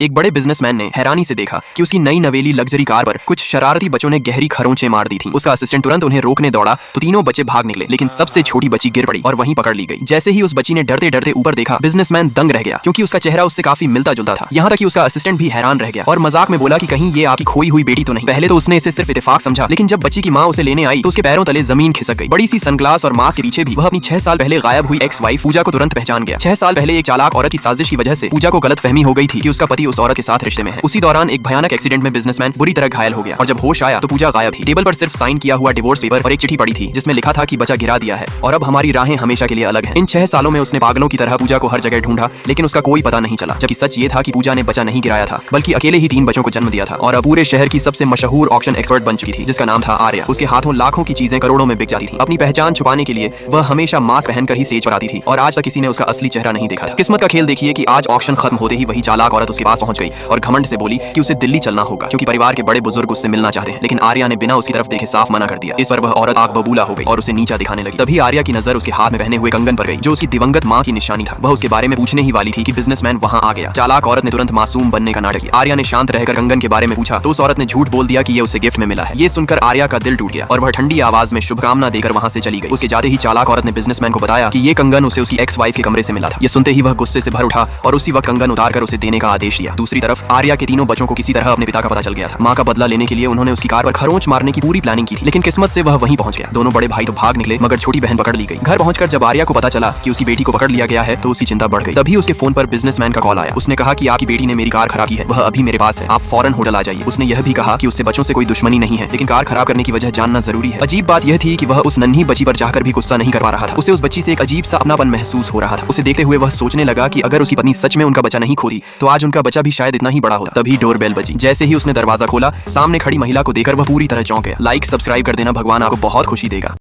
एक बड़े बिजनेसमैन ने हैरानी से देखा कि उसकी नई नवेली लग्जरी कार पर कुछ शरारती बच्चों ने गहरी खरोंचें मार दी थी। उसका असिस्टेंट तुरंत उन्हें रोकने दौड़ा तो तीनों बच्चे भाग निकले, लेकिन सबसे छोटी बच्ची गिर पड़ी और वहीं पकड़ ली गई। जैसे ही उस बच्ची ने डरते डरते ऊपर देखा, बिजनेसमैन दंग रह गया क्योंकि उसका चेहरा उससे काफी मिलता जुलता था। यहाँ तक कि उसका असिस्टेंट भी हैरान रह गया और मजाक में बोला कि कहीं ये आपकी खोई हुई बेटी तो नहीं। पहले तो उसने इसे सिर्फ इत्तेफाक समझा, लेकिन जब बच्ची की माँ उसे लेने आई तो उसके पैरों तले जमीन खिसक गई। बड़ी सी सनग्लास और मास्क के पीछे भी वह अपनी 6 साल पहले गायब हुई एक्स वाइफ पूजा को तुरंत पहचान गया। 6 साल पहले एक चालाक औरत की साजिश की वजह से पूजा को गलतफहमी हो गई थी कि उसका पति उस औरत के साथ रिश्ते में है। उसी दौरान एक भयानक एक्सीडेंट में बिजनेसमैन बुरी तरह घायल हो गया और जब होश आया तो पूजा गायब थी। टेबल पर सिर्फ साइन किया हुआ डिवोर्स पेपर और एक चिट्ठी पड़ी थी जिसमें लिखा था कि बच्चा गिरा दिया है और अब हमारी राहें हमेशा के लिए अलग हैं। इन 6 सालों में उसने पागलों की तरह पूजा को हर जगह ढूंढा, लेकिन उसका कोई पता नहीं चला। जबकि सच ये था कि पूजा ने बच्चा नहीं गिराया था, बल्कि अकेले ही 3 बच्चों को जन्म दिया था और अब पूरे शहर की सबसे मशहूर ऑक्शन एक्सपर्ट बन चुकी थी, जिसका नाम था आर्या। उसके हाथों लाखों की चीजें करोड़ों में बिक जाती थी। अपनी पहचान छुपाने के लिए वह हमेशा मास्क पहनकर ही स्टेज पर आती थी और आज तक किसी ने उसका असली चेहरा नहीं देखा था। किस्मत का खेल देखिए कि आज ऑक्शन खत्म होते ही वही चालाक औरत उसके पास पहुंच गई और घमंड से बोली कि उसे दिल्ली चलना होगा क्योंकि परिवार के बड़े बुजुर्ग उससे मिलना चाहते हैं। लेकिन आर्या ने बिना उसकी तरफ देखे साफ मना कर दिया। इस पर वह औरत आग बबूला हो गई और उसे नीचा दिखाने लगी। तभी आर्या की नजर उसके हाथ में पहने हुए कंगन पर गई, जो उसकी दिवंगत मां की निशानी था। वह उसके बारे में पूछने ही वाली थी कि बिजनेसमैन वहां आ गया। चालाक औरत ने तुरंत मासूम बनने का नाटक किया। आर्या ने शांत रहकर कंगन के बारे में पूछा तो उस औरत ने झूठ बोल दिया कि ये उसे गिफ्ट में मिला है। ये सुनकर आर्या का दिल टूट गया और वह ठंडी आवाज में शुभकामना देकर वहां से चली गई। उसके जाते ही चालाक औरत ने बिजनेसमैन को बताया कि ये कंगन उसे उसकी एक्स वाइफ के कमरे से मिला था। ये सुनते ही वह गुस्से से भर उठा और उसी वक्त कंगन उतारकर उसे देने का आदेश दिया। दूसरी तरफ आर्या के तीनों बच्चों को किसी तरह अपने पिता का पता चल गया था। मां का बदला लेने के लिए उन्होंने उसकी कार पर खरोंच मारने की पूरी प्लानिंग की थी, लेकिन किस्मत से वह वहीं पहुंच गया। दोनों बड़े भाई तो भाग निकले मगर छोटी बहन पकड़ ली गई। घर पहुंचकर जब आर्या को पता चला कि उसकी बेटी को पकड़ लिया गया है तो उसकी चिंता बढ़ गई। तभी उसके फोन पर बिजनेसमैन का कॉल आया। उसने कहा कि आपकी बेटी ने मेरी कार खराब की है, वह अभी मेरे पास है, आप फौरन होटल आ जाइए। उसने यह भी कहा कि उससे बच्चों से कोई दुश्मनी नहीं है, लेकिन कार खराब करने की वजह जानना जरूरी है। अजीब बात यह थी कि वह उस नन्ही बच्ची पर जाकर भी गुस्सा नहीं कर पा रहा था। उसे उस बच्ची से एक अजीब सा अपनापन महसूस हो रहा था। उसे देखते हुए वह सोचने लगा कि अगर उसकी पत्नी सच में उनका बच्चा नहीं खोती तो आज उनका बच्चा भी शायद इतना ही बड़ा होता। तभी डोरबेल बजी। जैसे ही उसने दरवाजा खोला, सामने खड़ी महिला को देखकर वह पूरी तरह चौंक गया। लाइक सब्सक्राइब कर देना, भगवान आपको बहुत खुशी देगा।